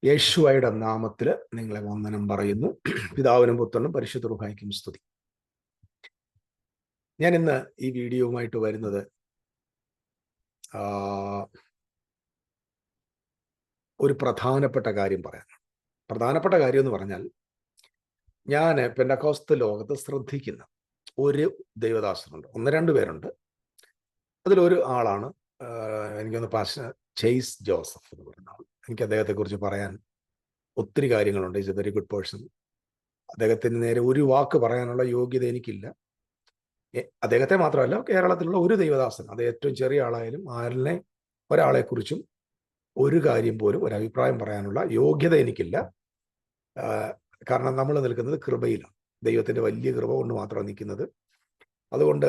യേശുവയുടെ നാമത്തിൽ നിങ്ങളെ വന്ദനം പറയുന്നു. പിതാവിനും പുത്രനും പരിശുദ്ധ റൂഹായ്ക്കും സ്തുതി. ഞാൻ ഇന്ന് ഈ വീഡിയോവുമായിട്ട് വരുന്നത് ഒരു പ്രധാനപ്പെട്ട കാര്യം പറയാനാണ്. പ്രധാനപ്പെട്ട കാര്യം എന്ന് പറഞ്ഞാൽ, ഞാൻ പെന്തക്കോസ്ത് ലോകത്ത് ശ്രദ്ധിക്കുന്ന ഒരു ദൈവദാസനുണ്ട്. 1-2 പേരുണ്ട്. അതിലൊരു ആളാണ് എനിക്കൊന്ന് പാസ്റ്റർ ചേസ് ജോസഫ് എന്ന് പറയുന്ന ആൾ. എനിക്ക് അദ്ദേഹത്തെക്കുറിച്ച് പറയാൻ ഒത്തിരി കാര്യങ്ങളുണ്ട്. Is A very good person. അദ്ദേഹത്തിന് നേരെ ഒരു വാക്ക് പറയാനുള്ള യോഗ്യത എനിക്കില്ല. അദ്ദേഹത്തെ മാത്രമല്ല, കേരളത്തിലുള്ള ഒരു ദൈവദാസൻ, അത് ഏറ്റവും ചെറിയ ആളായാലും ഒരാളെക്കുറിച്ചും ഒരു കാര്യം പോലും ഒരു അഭിപ്രായം പറയാനുള്ള യോഗ്യത എനിക്കില്ല. കാരണം നമ്മൾ നിൽക്കുന്നത് കൃപയിലാണ്. ദൈവത്തിൻ്റെ വലിയ കൃപ കൊണ്ട് മാത്രമാണ് നിൽക്കുന്നത്. അതുകൊണ്ട്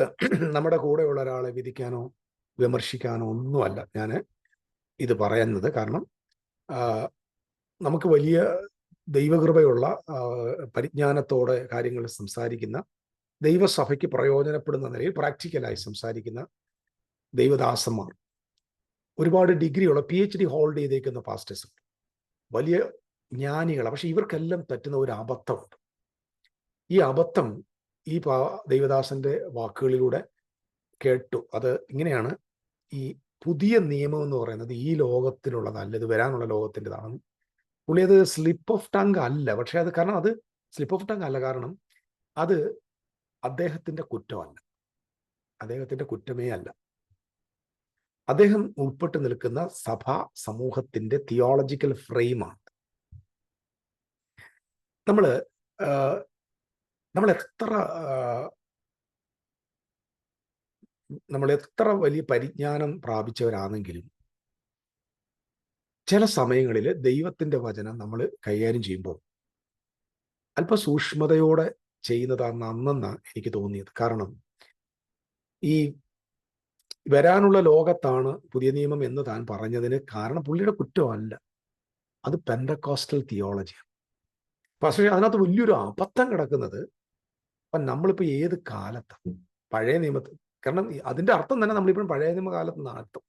നമ്മുടെ കൂടെയുള്ള ഒരാളെ വിധിക്കാനോ വിമർശിക്കാനോ ഒന്നുമല്ല ഞാൻ ഇത് പറയുന്നത്. കാരണം നമുക്ക് വലിയ ദൈവകൃപയുള്ള പരിജ്ഞാനത്തോടെ കാര്യങ്ങൾ സംസാരിക്കുന്ന, ദൈവസഭയ്ക്ക് പ്രയോജനപ്പെടുന്ന നിലയിൽ പ്രാക്ടിക്കലായി സംസാരിക്കുന്ന ദൈവദാസന്മാർ, ഒരുപാട് ഡിഗ്രിയുള്ള PhD ഹോൾഡ് ചെയ്തേക്കുന്ന പാസ്റ്റേഴ്സ് ഉണ്ട്, വലിയ ജ്ഞാനികളാണ്. പക്ഷെ ഇവർക്കെല്ലാം പറ്റുന്ന ഒരു അബദ്ധമുണ്ട്. ഈ അബദ്ധം ഈ ദൈവദാസന്റെ വാക്കുകളിലൂടെ കേട്ടു. അത് ഇങ്ങനെയാണ്: ഈ പുതിയ നിയമം എന്ന് പറയുന്നത് ഈ ലോകത്തിലുള്ളതല്ല, ഇത് വരാനുള്ള ലോകത്തിൻ്റെതാണ്. പുള്ളി അത് സ്ലിപ്പ് ഓഫ് ടങ് അല്ല, പക്ഷെ അത് കാരണം അത് സ്ലിപ്പ് ഓഫ് ടങ് അല്ല, കാരണം അത് അദ്ദേഹത്തിന്റെ കുറ്റമല്ല, അദ്ദേഹത്തിന്റെ കുറ്റമേ അല്ല. അദ്ദേഹം ഉൾപ്പെട്ട് നിൽക്കുന്ന സഭാ സമൂഹത്തിന്റെ തിയോളജിക്കൽ ഫ്രെയിമാണ്. നമ്മൾ എത്ര വലിയ പരിജ്ഞാനം പ്രാപിച്ചവരാണെങ്കിലും ചില സമയങ്ങളിൽ ദൈവത്തിന്റെ വചനം നമ്മൾ കൈകാര്യം ചെയ്യുമ്പോൾ അല്പ സൂക്ഷ്മതയോടെ ചെയ്യുന്നതാണ് നന്നെന്നാണ് എനിക്ക് തോന്നിയത്. കാരണം ഈ വരാനുള്ള ലോകത്താണ് പുതിയ നിയമം എന്ന് താൻ പറഞ്ഞതിന് കാരണം പുള്ളിയുടെ കുറ്റമല്ല, അത് പെന്തക്കോസ്റ്റൽ തിയോളജിയാണ്. പക്ഷേ അതിനകത്ത് വലിയൊരു അബദ്ധം കിടക്കുന്നത്, അപ്പം നമ്മളിപ്പോൾ ഏത് കാലത്താണ്? പഴയ നിയമത്തിൽ. കാരണം അതിൻ്റെ അർത്ഥം തന്നെ നമ്മളിപ്പോഴും പഴയ നിയമകാലത്തെന്നാണ് അർത്ഥം.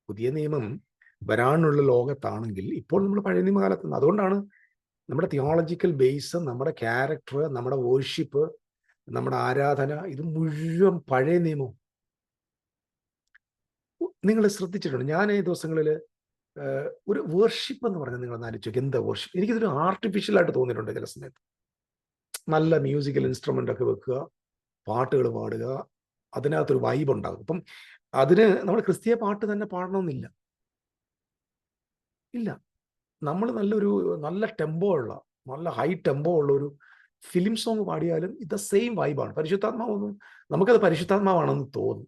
പുതിയ നിയമം വരാനുള്ള ലോകത്താണെങ്കിൽ ഇപ്പോൾ നമ്മൾ പഴയ നിയമകാലത്ത്. അതുകൊണ്ടാണ് നമ്മുടെ തിയോളജിക്കൽ ബേസ്, നമ്മുടെ ക്യാരക്ടർ, നമ്മുടെ വേർഷിപ്പ്, നമ്മുടെ ആരാധന, ഇത് മുഴുവൻ പഴയ നിയമം. നിങ്ങൾ ശ്രദ്ധിച്ചിട്ടുണ്ട്? ഞാൻ ഈ ദിവസങ്ങളിൽ ഒരു വേർഷിപ്പ് എന്ന് പറഞ്ഞാൽ നിങ്ങൾ ആലോചിച്ചു, എന്താ വേർഷിപ്പ്? എനിക്കിതൊരു ആർട്ടിഫിഷ്യലായിട്ട് തോന്നിയിട്ടുണ്ട് ചില സമയത്ത്. നല്ല മ്യൂസിക്കൽ ഇൻസ്ട്രുമെൻ്റ് ഒക്കെ വെക്കുക, പാട്ടുകൾ പാടുക, അതിനകത്തൊരു വൈബ് ഉണ്ടാകും. അപ്പം അതിന് നമ്മൾ ക്രിസ്തീയ പാട്ട് തന്നെ പാടണമെന്നില്ല. ഇല്ല, നമ്മൾ നല്ല ടെമ്പോ ഉള്ള, നല്ല ഹൈ ടെമ്പോ ഉള്ള ഒരു ഫിലിം സോങ് പാടിയാലും ഇത് സെയിം വൈബാണ്. പരിശുദ്ധാത്മാവൊന്നും നമുക്കത് പരിശുദ്ധാത്മാവാണെന്ന് തോന്നും.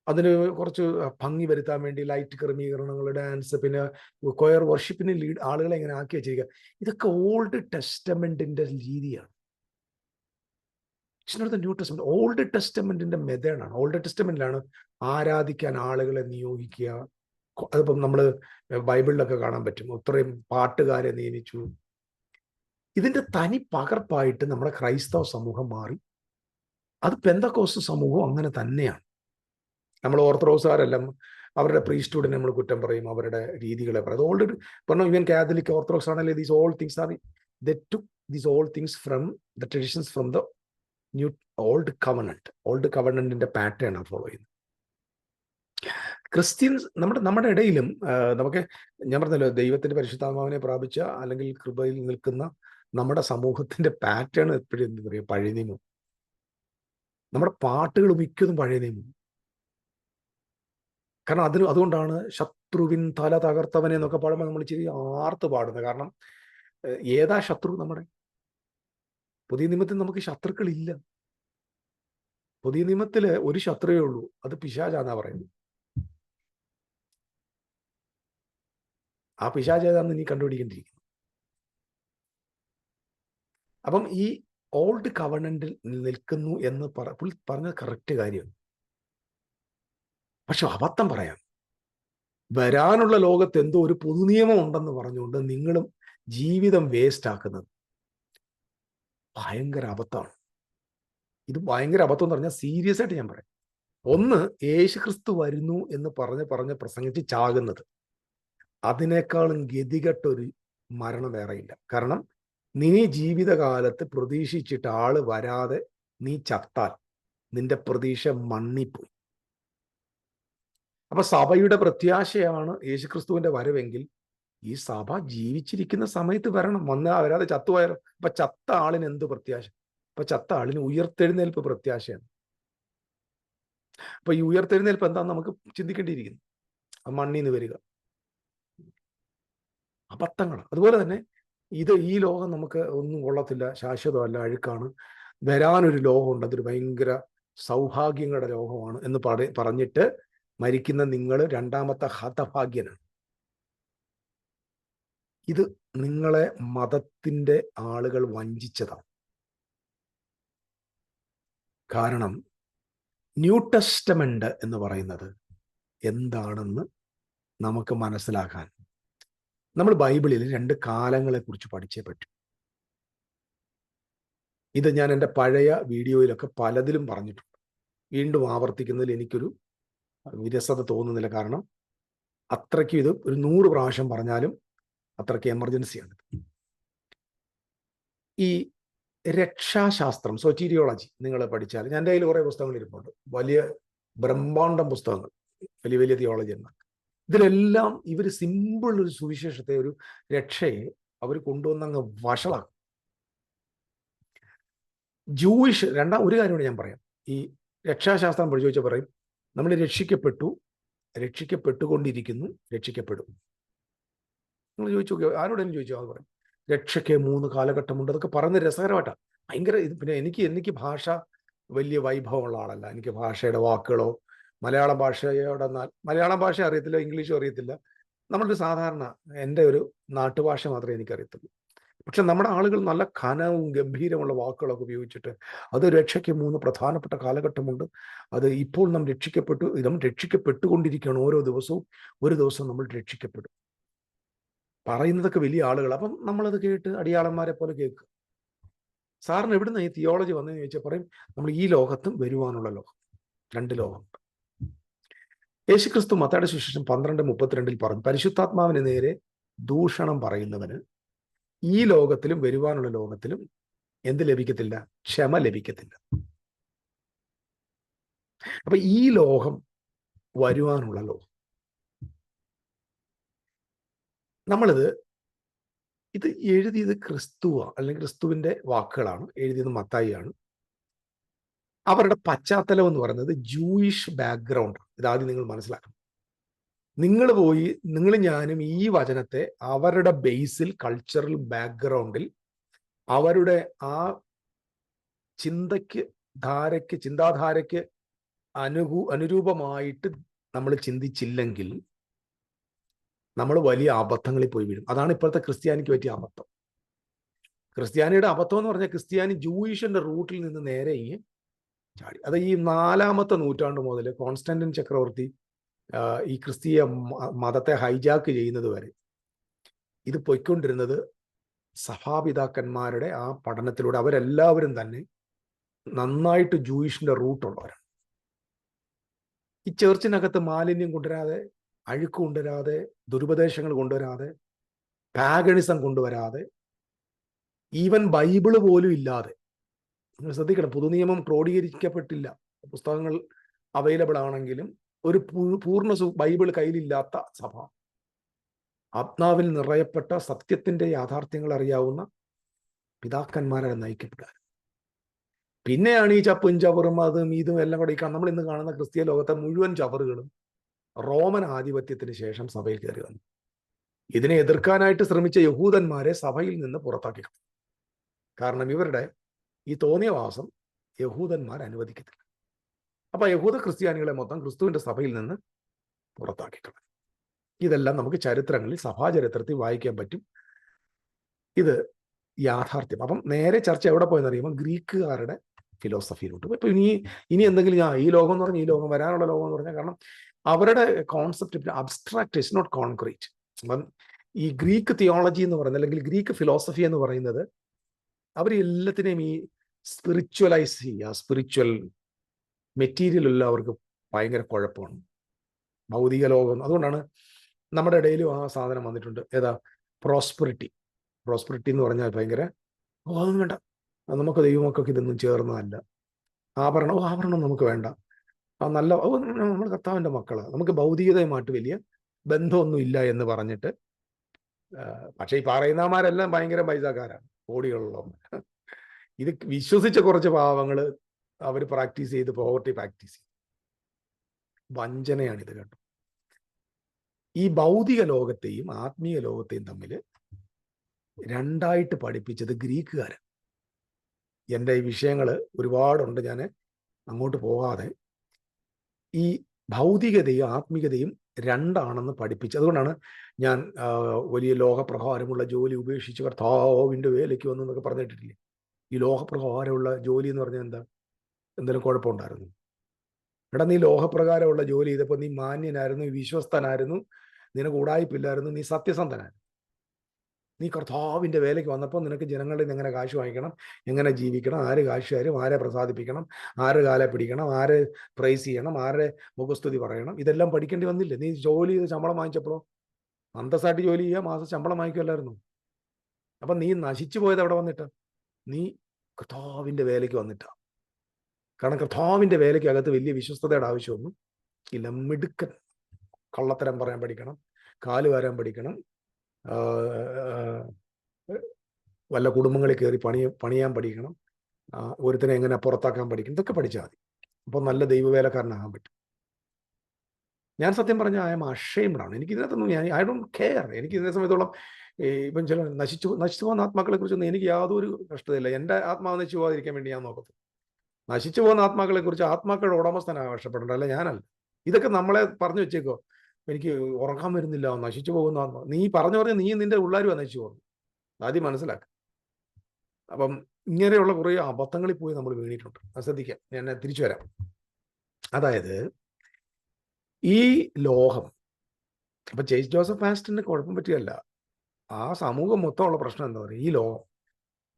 അതിന് കുറച്ച് ഭംഗി വരുത്താൻ വേണ്ടി ലൈറ്റ് ക്രമീകരണങ്ങൾ, ഡാൻസ്, പിന്നെ കൊയർ വർഷിപ്പിന് ആളുകളെ ഇങ്ങനെ ആക്കി വെച്ചിരിക്കുക. ഇതൊക്കെ ഓൾഡ് ടെസ്റ്റമെന്റിന്റെ രീതിയാണ്. It's not the new testament. Old ടെസ്റ്റമെന്റിന്റെ മെത്തേഡാണ്. ഓൾഡ് ടെസ്റ്റമെന്റിലാണ് ആരാധിക്കാൻ ആളുകളെ നിയോഗിക്കുക. അതിപ്പം നമ്മൾ ബൈബിളിലൊക്കെ കാണാൻ പറ്റും. അത്രയും പാട്ടുകാരെ നിയമിച്ചു. ഇതിന്റെ തനി പകർപ്പായിട്ട് നമ്മുടെ ക്രൈസ്തവ സമൂഹം മാറി. അത് പെന്തക്കോസ്ത് സമൂഹം അങ്ങനെ തന്നെയാണ്. നമ്മൾ ഓർത്തഡോക്സുകാരെല്ലാം അവരുടെ പ്രീസ്റ്റ്ഹുഡിനെ നമ്മൾ കുറ്റം പറയും, അവരുടെ രീതികളെ പറയും. അത് ഓൾഡ് പറഞ്ഞു. ഈവൻ കാത്തലിക്, ഓർത്തഡോക്സ് ആണെങ്കിൽ these all things are they took these all things from the traditions from the new old covenant. Old കവനന്റിന്റെ പാറ്റേൺ ആണ് ഫോളോ ചെയ്യുന്നത്. ക്രിസ്ത്യൻസ് നമ്മുടെ ഇടയിലും നമുക്ക്, ഞാൻ പറഞ്ഞല്ലോ, ദൈവത്തിന്റെ പരിശുദ്ധാത്മാവിനെ പ്രാപിച്ച അല്ലെങ്കിൽ കൃപയിൽ നിൽക്കുന്ന നമ്മുടെ സമൂഹത്തിന്റെ പാറ്റേൺ എപ്പോഴും എന്താ പറയുക, പഴയ നിയമം. നമ്മുടെ പാട്ടുകൾ മിക്കതും പഴയ നിയമം. കാരണം അതുകൊണ്ടാണ് ശത്രുവിൻ തല തകർത്തവനെ എന്നൊക്കെ പാടുമ്പോൾ നമ്മൾ ഇച്ചിരി ആർത്ത് പാടുന്നത്. കാരണം ഏതാ ശത്രു? നമ്മുടെ പുതിയ നിയമത്തിൽ നമുക്ക് ശത്രുക്കളില്ല. പുതിയ നിയമത്തിൽ ഒരു ശത്രുവേ ഉള്ളൂ, അത് പിശാചാന്നാ പറയുന്നത്. ആ പിശാച് ഏതാണെന്ന് നീ കണ്ടുപിടിക്കേണ്ടിയിരിക്കുന്നു. അപ്പം ഈ ഓൾഡ് കവനന്റിൽ നിൽക്കുന്നു എന്ന് പറഞ്ഞത് കറക്റ്റ് കാര്യമാണ്. പക്ഷെ അബദ്ധം പറയാം, വരാനുള്ള ലോകത്ത് എന്തോ ഒരു പൊതുനിയമം ഉണ്ടെന്ന് പറഞ്ഞുകൊണ്ട് നിങ്ങളും ജീവിതം വേസ്റ്റ് ആക്കുന്നത് ഭയങ്കര അബദ്ധമാണ്. ഇത് ഭയങ്കര അബദ്ധം എന്ന് പറഞ്ഞാൽ സീരിയസ് ആയിട്ട് ഞാൻ പറയാം. ഒന്ന്, യേശുക്രിസ്തു വരുന്നു എന്ന് പറഞ്ഞ് പ്രസംഗിച്ച് ചാകുന്നത്. അതിനേക്കാളും ഗതികെട്ടൊരു മരണം വേറെയില്ല. കാരണം നീ ജീവിതകാലത്ത് പ്രതീക്ഷിച്ചിട്ട് ആള് വരാതെ നീ ചത്താൽ നിന്റെ പ്രതീക്ഷ മണ്ണിപ്പോയി. അപ്പൊ സഭയുടെ പ്രത്യാശയാണ് യേശുക്രിസ്തുവിന്റെ വരവെങ്കിൽ ഈ സഭ ജീവിച്ചിരിക്കുന്ന സമയത്ത് വരണം. വരാതെ ചത്തുപോയാലോ? അപ്പൊ ചത്ത ആളിന് എന്ത് പ്രത്യാശ? അപ്പൊ ചത്ത ആളിന് ഉയർത്തെഴുന്നേൽപ്പ് പ്രത്യാശയാണ്. അപ്പൊ ഈ ഉയർത്തെഴുന്നേൽപ്പ് എന്താന്ന് നമുക്ക് ചിന്തിക്കേണ്ടിയിരിക്കുന്നു. മണ്ണിൽ നിന്ന് വരിക അബദ്ധങ്ങൾ. അതുപോലെ തന്നെ ഈ ലോകം നമുക്ക് ഒന്നും കൊള്ളത്തില്ല, ശാശ്വതമല്ല, അഴുക്കാണ്. വരാനൊരു ലോകമുണ്ട്, അതൊരു ഭയങ്കര സൗഭാഗ്യങ്ങളുടെ ലോകമാണ് എന്ന് പറഞ്ഞിട്ട് മരിക്കുന്ന നിങ്ങൾ രണ്ടാമത്തെ ഹതഭാഗ്യനാണ്. ഇത് നിങ്ങളെ മതത്തിന്റെ ആളുകൾ വഞ്ചിച്ചതാണ്. കാരണം ന്യൂ ടെസ്റ്റമെന്റ് എന്ന് പറയുന്നത് എന്താണെന്ന് നമുക്ക് മനസ്സിലാക്കാൻ നമ്മൾ ബൈബിളിൽ 2 കാലങ്ങളെ കുറിച്ച് പഠിച്ചേ പറ്റൂ. ഇത് ഞാൻ എൻ്റെ പഴയ വീഡിയോയിലൊക്കെ പലതിലും പറഞ്ഞിട്ടുണ്ട്. വീണ്ടും ആവർത്തിക്കുന്നതിൽ എനിക്കൊരു വിരസത തോന്നുന്നില്ല. കാരണം അത്രയ്ക്കും ഇത് ഒരു 100 പ്രാവശ്യം പറഞ്ഞാലും അത്രയ്ക്ക് എമർജൻസിയാണ്. ഈ രക്ഷാശാസ്ത്രം, സോറ്റീരിയോളജി നിങ്ങൾ പഠിച്ചാൽ, ഞാൻ എൻ്റെ കയ്യിൽ കുറേ പുസ്തകങ്ങൾ ഇരിപ്പുണ്ട്, വലിയ ബ്രഹ്മാണ്ഡം പുസ്തകങ്ങൾ, വലിയ വലിയ തിയോളജിന്മാർ. ഇതിലെല്ലാം ഇവർ സിമ്പിൾ ഒരു സുവിശേഷത്തെ, ഒരു രക്ഷയെ അവർ കൊണ്ടുവന്നങ്ങ് വഷളാക്കും. ജൂയിഷ് ഒരു കാര്യമാണ് ഞാൻ പറയാം. ഈ രക്ഷാശാസ്ത്രം പഠിച്ചു വെച്ചാൽ പറയും നമ്മൾ രക്ഷിക്കപ്പെട്ടു, രക്ഷിക്കപ്പെട്ടുകൊണ്ടിരിക്കുന്നു, രക്ഷിക്കപ്പെടും. നിങ്ങൾ ചോദിച്ചു നോക്കിയോ, ആരോടെങ്കിലും ചോദിച്ചോ, അത് പറയും രക്ഷയ്ക്ക് 3 കാലഘട്ടമുണ്ട്. അതൊക്കെ പറയുന്നത് രസകരമായിട്ടാണ്, ഭയങ്കര ഇത്. പിന്നെ എനിക്ക് ഭാഷ വലിയ വൈഭവമുള്ള ആളല്ല. എനിക്ക് ഭാഷയുടെ വാക്കുകളോ മലയാളം മലയാളം ഭാഷ അറിയത്തില്ല, ഇംഗ്ലീഷും അറിയത്തില്ല. നമ്മളൊരു സാധാരണ എൻ്റെ ഒരു നാട്ടുഭാഷ മാത്രമേ എനിക്കറിയത്തുള്ളൂ. പക്ഷെ നമ്മുടെ ആളുകൾ നല്ല ഘനവും ഗംഭീരമുള്ള വാക്കുകളൊക്കെ ഉപയോഗിച്ചിട്ട് അത് രക്ഷയ്ക്ക് 3 പ്രധാനപ്പെട്ട കാലഘട്ടമുണ്ട്, അത് ഇപ്പോൾ നാം നമ്മൾ രക്ഷിക്കപ്പെട്ടുകൊണ്ടിരിക്കുകയാണ്. ഓരോ ദിവസവും ഒരു ദിവസം നമ്മൾ രക്ഷിക്കപ്പെടും. പറയുന്നതൊക്കെ വലിയ ആളുകൾ. അപ്പം നമ്മളത് കേട്ട് അടിയാളന്മാരെ പോലെ കേൾക്കും. സാറിന് എവിടുന്ന് ഈ തിയോളജി വന്നതെന്ന് ചോദിച്ചാൽ പറയും നമ്മൾ ഈ ലോകത്തും വരുവാനുള്ള ലോകം, 2 ലോകം. യേശുക്രിസ്തു മത്തായിയുടെ സുവിശേഷം 12:32 പറഞ്ഞു, പരിശുദ്ധാത്മാവിന് നേരെ ദൂഷണം പറയുന്നവന് ഈ ലോകത്തിലും വരുവാനുള്ള ലോകത്തിലും എന്ത് ലഭിക്കത്തില്ല? ക്ഷമ ലഭിക്കത്തില്ല. അപ്പൊ ഈ ലോകം വരുവാനുള്ള ലോകം, ഇത് എഴുതിയത് ക്രിസ്തുവാണ്, അല്ലെങ്കിൽ ക്രിസ്തുവിന്റെ വാക്കുകളാണ്. എഴുതിയത് മത്തായിയാണ്. അവരുടെ പശ്ചാത്തലം എന്ന് പറയുന്നത് ജൂയിഷ് ബാക്ക്ഗ്രൗണ്ട്. ഇതാദ്യം നിങ്ങൾ മനസ്സിലാക്കണം. നിങ്ങൾ ഞാനും ഈ വചനത്തെ അവരുടെ ബേസിൽ, കൾച്ചറൽ ബാക്ക്ഗ്രൗണ്ടിൽ, അവരുടെ ആ ചിന്താധാരയ്ക്ക് അനുരൂപമായിട്ട് നമ്മൾ ചിന്തിച്ചില്ലെങ്കിൽ നമ്മൾ വലിയ അബദ്ധങ്ങളിൽ പോയി വീഴും. അതാണ് ഇപ്പോഴത്തെ ക്രിസ്ത്യാനിക്ക് പറ്റിയ അബദ്ധം. ക്രിസ്ത്യാനിയുടെ അബദ്ധം എന്ന് പറഞ്ഞാൽ ക്രിസ്ത്യാനി ജൂയിഷിന്റെ റൂട്ടിൽ നിന്ന് നേരെ ചാടി. അത് ഈ 4-ാമത്തെ നൂറ്റാണ്ട് മുതൽ കോൺസ്റ്റന്റൈൻ ചക്രവർത്തി ഈ ക്രിസ്തീയ മതത്തെ ഹൈജാക്ക് ചെയ്യുന്നത് വരെ ഇത് പൊയ്ക്കൊണ്ടിരുന്നത് സഭാപിതാക്കന്മാരുടെ ആ പഠനത്തിലൂടെ. അവരെല്ലാവരും തന്നെ നന്നായിട്ട് ജൂയിഷിന്റെ റൂട്ടുള്ളവരാണ്. ഈ ചേർച്ചിനകത്ത് മാലിന്യം കൊണ്ടുവരാതെ, അഴുക്ക് കൊണ്ടുവരാതെ, ദുരുപദേശങ്ങൾ കൊണ്ടുവരാതെ, പാഗണിസം കൊണ്ടുവരാതെ, ഈവൻ ബൈബിള് പോലും ഇല്ലാതെ, നിങ്ങൾ ശ്രദ്ധിക്കണം, പുതുനിയമം ക്രോഡീകരിക്കപ്പെട്ടില്ല, പുസ്തകങ്ങൾ അവൈലബിൾ ആണെങ്കിലും ഒരു പൂർണ്ണ ബൈബിൾ കയ്യിലില്ലാത്ത സഭ, ആത്മാവിൽ നിറയപ്പെട്ട സത്യത്തിന്റെ യാഥാർത്ഥ്യങ്ങൾ അറിയാവുന്ന പിതാക്കന്മാരെ നയിക്കപ്പെടുക. പിന്നെയാണ് ഈ ചപ്പും ചവറും അതും ഇതും എല്ലാം കൂടെ നമ്മൾ ഇന്ന് കാണുന്ന ക്രിസ്തീയ ലോകത്തെ മുഴുവൻ ചവറുകളും റോമൻ ആധിപത്യത്തിന് ശേഷം സഭയിൽ കയറി വന്നു. ഇതിനെ എതിർക്കാനായിട്ട് ശ്രമിച്ച യഹൂദന്മാരെ സഭയിൽ നിന്ന് പുറത്താക്കി. കാരണം ഇവരുടെ ഈ തോന്നിയവാസം യഹൂദന്മാർ അനുവദിക്കത്തില്ല. അപ്പൊ യഹൂദ ക്രിസ്ത്യാനികളെ മൊത്തം ക്രിസ്തുവിന്റെ സഭയിൽ നിന്ന് പുറത്താക്കിക്കളഞ്ഞു. ഇതെല്ലാം നമുക്ക് ചരിത്രങ്ങളിൽ, സഭാചരിത്രത്തിൽ വായിക്കാൻ പറ്റും. ഇത് യാഥാർത്ഥ്യം. അപ്പം നേരെ ചർച്ച എവിടെ പോയെന്ന് അറിയുമ്പോൾ ഗ്രീക്കുകാരുടെ ഫിലോസഫിയിലോട്ട്. ഇപ്പൊ ഇനി എന്തെങ്കിലും ഈ ലോകം എന്ന് പറഞ്ഞാൽ ഈ ലോകം, വരാനുള്ള ലോകം എന്ന് പറഞ്ഞാൽ, കാരണം അവരുടെ concept abstract, is not concrete. അപ്പം ഈ ഗ്രീക്ക് തിയോളജി എന്ന് പറയുന്നത്, അല്ലെങ്കിൽ ഗ്രീക്ക് ഫിലോസഫി എന്ന് പറയുന്നത്, അവർ എല്ലാത്തിനെയും ഈ സ്പിരിച്വലൈസ് ചെയ്യുക. സ്പിരിച്വൽ മെറ്റീരിയൽ എല്ലാം അവർക്ക് ഭയങ്കര കുഴപ്പമാണ്, ഭൗതിക ലോകം. അതുകൊണ്ടാണ് നമ്മുടെ ഇടയിലും ആ സാധനം വന്നിട്ടുണ്ട്. ഏതാ? പ്രോസ്പെറിറ്റി. പ്രോസ്പെറിറ്റി എന്ന് പറഞ്ഞാൽ ഭയങ്കര, അതൊന്നും വേണ്ട, നമുക്ക് ദൈവമക്കൾക്ക് ഇതൊന്നും ചേർന്നതല്ല. ആഭരണം നമുക്ക് വേണ്ട, നല്ല നമ്മൾ കർത്താവിൻ്റെ മക്കള്, നമുക്ക് ഭൗതികതയുമായിട്ട് വലിയ ബന്ധമൊന്നും ഇല്ല എന്ന് പറഞ്ഞിട്ട്. പക്ഷെ ഈ പറയുന്നമാരെല്ലാം ഭയങ്കര പൈസക്കാരാണ്, കോടികളുള്ള. ഇത് വിശ്വസിച്ച കുറച്ച് പാവങ്ങള് അവർ പ്രാക്ടീസ് ചെയ്ത് പോവർട്ടി പ്രാക്ടീസ് ചെയ്യും. വഞ്ചനയാണിത് കേട്ടോ. ഈ ഭൗതിക ലോകത്തെയും ആത്മീയ ലോകത്തെയും തമ്മിൽ രണ്ടായിട്ട് പഠിപ്പിച്ചത് ഗ്രീക്കുകാരൻ. എൻ്റെ ഈ വിഷയങ്ങൾ ഒരുപാടുണ്ട്, ഞാൻ അങ്ങോട്ട് പോകാതെ ഈ ഭൗതികതയും ആത്മീയതയും രണ്ടാണെന്ന് പഠിപ്പിച്ചു. അതുകൊണ്ടാണ് ഞാൻ വലിയ ലോകപ്രകാരമുള്ള ജോലി ഉപേക്ഷിച്ച് കർത്താവിൻ്റെ വേലയ്ക്ക് വന്നു എന്നൊക്കെ പറഞ്ഞിട്ടില്ലേ. ഈ ലോകപ്രകാരമുള്ള ജോലി എന്ന് പറഞ്ഞാൽ എന്താ? എന്തെങ്കിലും കുഴപ്പമുണ്ടായിരുന്നു? എടാ, നീ ലോകപ്രകാരമുള്ള ജോലി ചെയ്തപ്പോൾ നീ മാന്യനായിരുന്നു, വിശ്വസ്തനായിരുന്നു, നിനക്ക് ഉടായിപ്പില്ലായിരുന്നു, നീ സത്യസന്ധനായിരുന്നു. നീ കർത്താവിൻ്റെ വേലയ്ക്ക് വന്നപ്പോൾ നിനക്ക് ജനങ്ങളിൽ നിന്ന് എങ്ങനെ കാശ് വാങ്ങിക്കണം, എങ്ങനെ ജീവിക്കണം, ആര് കാശ് തരും, ആരെ പ്രസാദിപ്പിക്കണം, ആര് കാലെ പിടിക്കണം, ആര് പ്രൈസ് ചെയ്യണം, ആരെ മുഖസ്തുതി പറയണം, ഇതെല്ലാം പഠിക്കേണ്ടി വന്നില്ലേ? നീ ജോലി ചെയ്ത് ശമ്പളം വാങ്ങിച്ചപ്പോഴോ? അന്തസ്സായിട്ട് ജോലി ചെയ്യുക, മാസം ശമ്പളം വാങ്ങിക്കുമല്ലായിരുന്നു. അപ്പം നീ നശിച്ചു പോയത് അവിടെ വന്നിട്ട്, നീ കർത്താവിൻ്റെ വേലയ്ക്ക് വന്നിട്ടാ. കാരണം കർത്താവിൻ്റെ വേലയ്ക്ക് അകത്ത് വലിയ വിശ്വസ്തതയുടെ ആവശ്യമൊന്നും ഇല്ല. മിടുക്കൻ, കള്ളത്തരം പറയാൻ പഠിക്കണം, കാല് വാരാൻ പഠിക്കണം, വല്ല കുടുംബങ്ങളിൽ കയറി പണിയാൻ പഠിക്കണം, ഒരുത്തനെ എങ്ങനെ പുറത്താക്കാൻ പഠിക്കണം, ഇതൊക്കെ പഠിച്ചാൽ മതി. അപ്പോൾ നല്ല ദൈവവേലക്കാരനാകാൻ പറ്റും. ഞാൻ സത്യം പറഞ്ഞാൽ ഐ എം അഷെയിംഡാണ്. എനിക്ക് ഇതിനകത്തൊന്നും ഐ ഡോണ്ട് കെയർ. എനിക്ക് ഇതിനെ സമയത്തോളം ഇപ്പം ചില നശിച്ചു പോകുന്ന ആത്മാക്കളെ കുറിച്ചൊന്നും എനിക്ക് യാതൊരു കഷ്ടതയില്ല. എൻ്റെ ആത്മാവ് നശിച്ചു പോകാതിരിക്കാൻ വേണ്ടി ഞാൻ നോക്കത്തു. നശിച്ചു പോകുന്ന ആത്മാക്കളെ കുറിച്ച് ആത്മാക്കളുടെ ഉടമസ്ഥനാണ് കഷ്ടപ്പെടേണ്ടത്, അല്ല ഞാനല്ല. ഇതൊക്കെ നമ്മളെ പറഞ്ഞു വെച്ചേക്കോ. എനിക്ക് ഉറക്കാൻ വരുന്നില്ല, നശിച്ചു പോകുന്ന ആത്മാ. നീ പറഞ്ഞ നീ നിന്റെ ഉള്ളാരുവാ നശിച്ചു പോകുന്നു. ആദ്യം മനസ്സിലാക്കുക. അപ്പം ഇങ്ങനെയുള്ള കുറേ അബദ്ധങ്ങളിൽ പോയി നമ്മൾ വീണിട്ടുണ്ട്. ശ്രദ്ധിക്കാം, ഞാൻ തിരിച്ചു വരാം. അതായത് ഈ ലോകം, ഇപ്പൊ ചേസ് ജോസഫ് ആസ്റ്റന് കുഴപ്പം പറ്റിയല്ല, ആ സമൂഹം മൊത്തമുള്ള പ്രശ്നം എന്താ പറയുക? ഈ ലോകം,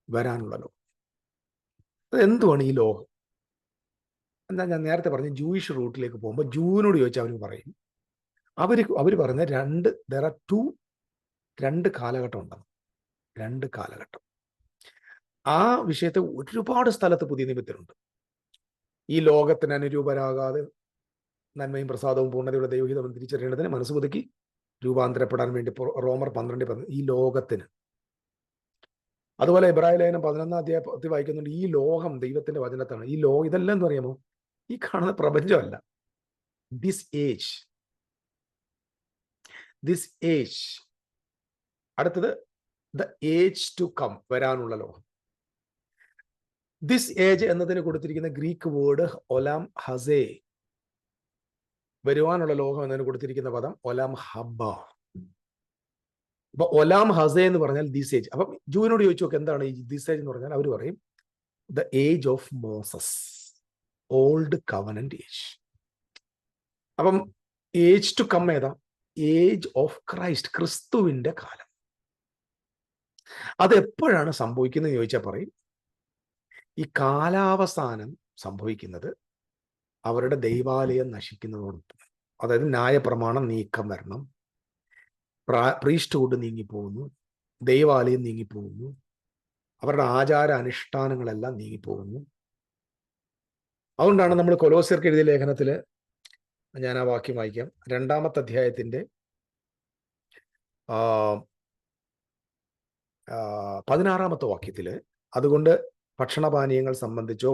വരാനുള്ള ലോകം. അതെന്തുവാണ് ഈ ലോകം? എന്താ ഞാൻ നേരത്തെ പറഞ്ഞ ജൂയിഷ് റൂട്ടിലേക്ക് പോകുമ്പോൾ ജൂവിനോട് ചോദിച്ചാൽ അവർ പറയും, അവർ പറഞ്ഞ രണ്ട് കാലഘട്ടം ഉണ്ടെന്ന്. രണ്ട് കാലഘട്ടം. ആ വിഷയത്തെ ഒരുപാട് സ്ഥലത്ത് പുതിയ നിയമത്തിലുണ്ട്. ഈ ലോകത്തിന് അനുരൂപരാകാതെ നന്മയും പ്രസാദവും പൂർണ്ണതയുടെ ദൈവഹിതം തിരിച്ചറിയേണ്ടതിന് മനസ്സ് പുതുക്കി രൂപാന്തരപ്പെടാൻ വേണ്ടി റോമർ 12 ഈ ലോകത്തിന്. അതുപോലെ എബ്രായ ലേഖനം 11 അധ്യായത്തിൽ വായിക്കുന്നുണ്ട്, ഈ ലോകം ദൈവത്തിന്റെ വചനത്താണ്. ഈ ലോകം ഇതെല്ലാം എന്ന് പറയുമോ? ഈ കാണുന്ന പ്രപഞ്ചമല്ല. This age. അടുത്തത് ദ ഏജ് ടു കം, വരാനുള്ള ലോകം. ദിസ് ഏജ് എന്നതിന് കൊടുത്തിരിക്കുന്ന ഗ്രീക്ക് വേർഡ് ഒലാം ഹസേ. വരുവാനുള്ള ലോകം എന്നതിന് കൊടുത്തിരിക്കുന്ന പദം ഒലാം ഹബ്ബ. അപ്പൊ ഒലാം ഹസേ എന്ന് പറഞ്ഞാൽ ദിസ് ഏജ്. അപ്പം ജൂവിനോട് ചോദിച്ചു നോക്ക്, എന്താണ് ഈ ദിസ് ഏജ് എന്ന് പറഞ്ഞാൽ? അവർ പറയും the age of Moses, old covenant age. അപ്പം ഏജ് ടു കം ഏതാ? ഏജ് ഓഫ് ക്രൈസ്റ്റ്, ക്രിസ്തുവിന്റെ കാലം. അത് എപ്പോഴാണ് സംഭവിക്കുന്നത് ചോദിച്ചാൽ പറയും, ഈ കാലാവസാനം സംഭവിക്കുന്നത് അവരുടെ ദൈവാലയം നശിക്കുന്നതോടൊപ്പം. അതായത് ന്യായപ്രമാണം നീക്കം വരണം, പ്രീസ്റ്റ്ഹുഡ് നീങ്ങിപ്പോകുന്നു, ദൈവാലയം നീങ്ങിപ്പോകുന്നു, അവരുടെ ആചാര അനുഷ്ഠാനങ്ങളെല്ലാം നീങ്ങിപ്പോകുന്നു. അതുകൊണ്ടാണ് നമ്മൾ കൊലോസ്യർക്ക് എഴുതിയ ലേഖനത്തിൽ, ഞാൻ ആ വാക്യം വായിക്കാം, 2-ാമത്തെ അധ്യായത്തിന്റെ 16-ാമത്തെ വാക്യത്തിൽ, അതുകൊണ്ട് ഭക്ഷണപാനീയങ്ങൾ സംബന്ധിച്ചോ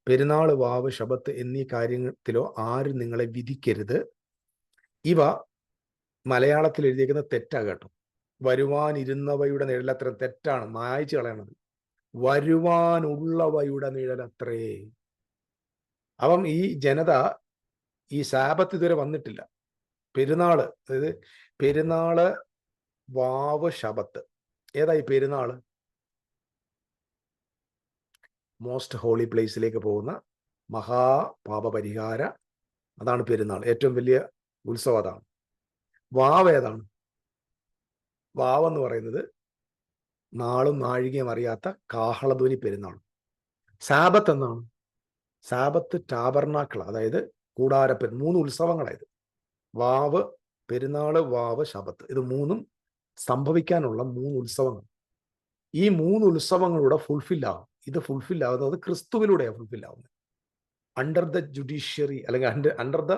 പെരുന്നാൾ, വാവ്, ശബത്ത് എന്നീ കാര്യത്തിലോ ആരും നിങ്ങളെ വിധിക്കരുത്. ഇവ മലയാളത്തിൽ എഴുതിയിരിക്കുന്ന തെറ്റാ കേട്ടോ. വരുവാനിരുന്നവയുടെ നിഴലത്ര. തെറ്റാണ്, മായ്ച്ചു കളയണത്. വരുവാനുള്ളവയുടെ നിഴലത്രേ. അപ്പം ഈ ജനത ഈ സാബത്ത് ഇതുവരെ വന്നിട്ടില്ല. പെരുന്നാള്, അതായത് പെരുന്നാള്, വാവ്, ശബത്ത്. ഏതായി പെരുന്നാള്? മോസ്റ്റ് ഹോളി പ്ലേസിലേക്ക് പോകുന്ന മഹാപാപപരിഹാര, അതാണ് പെരുന്നാൾ. ഏറ്റവും വലിയ ഉത്സവം അതാണ്. വാവ് ഏതാണ്? വാവെന്ന് പറയുന്നത് നാളും നാഴികയും അറിയാത്ത കാഹളധ്വനി പെരുന്നാൾ. സാബത്ത് എന്നാണ്? സാബത്ത് ടാബർനാക്കിൾ, അതായത് കൂടാരപ്പെരുന്നാൾ. 3 ഉത്സവങ്ങളായത്. വാവ് പെരുന്നാള്, വാവ്, ശബത്ത്, ഇത് മൂന്നും സംഭവിക്കാനുള്ള 3 ഉത്സവങ്ങൾ. ഈ 3 ഉത്സവങ്ങളുടെ ഫുൾഫിൽ ആകും. ഇത് ഫുൾഫിൽ ആകുന്നത് ക്രിസ്തുവിലൂടെയാണ് ഫുൾഫിൽ ആവുന്നത്. അണ്ടർ ദ ജുഡീഷ്യറി, അല്ലെങ്കിൽ under the